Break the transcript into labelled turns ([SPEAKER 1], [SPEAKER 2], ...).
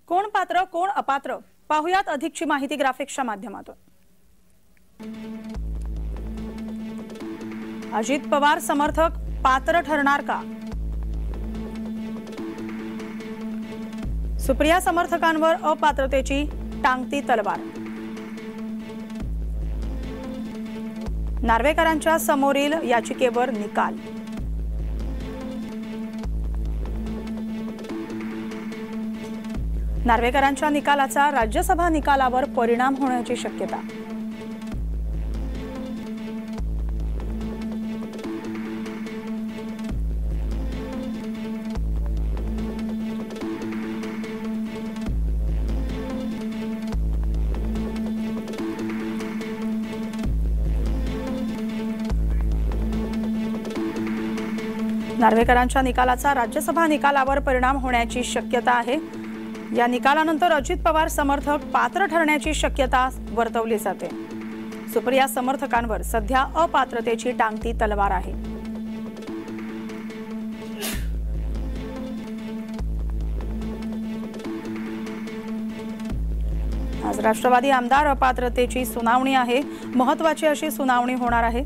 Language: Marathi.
[SPEAKER 1] कोण पात्र कोण अपात्र पाहुयात अधिकची माहिती ग्राफिक्सच्या माध्यमातून। अजित पवार समर्थक पात्र ठरणार का? सुप्रिया समर्थकांवर अपात्रतेची टांगती तलवार। नार्वेकरांच्या समोरील याचिकेवर निकाल। नार्वेकरांच्या निकालाचा राज्यसभा निकालावर परिणाम होण्याची शक्यता। नार्वेकरांच्या निकालाचा राज्यसभा निकालावर परिणाम होण्याची शक्यता आहे। या निकालानंतर अजित पवार समर्थक पात्र ठरण्याची शक्यता वर्तवली जाते। सुप्रिया समर्थकांवर सध्या अपात्रतेची टांगती तलवार आहे। आज राष्ट्रवादी आमदार अपात्रतेची सुनावणी आहे। महत्त्वाची अशी सुनावणी होणार आहे।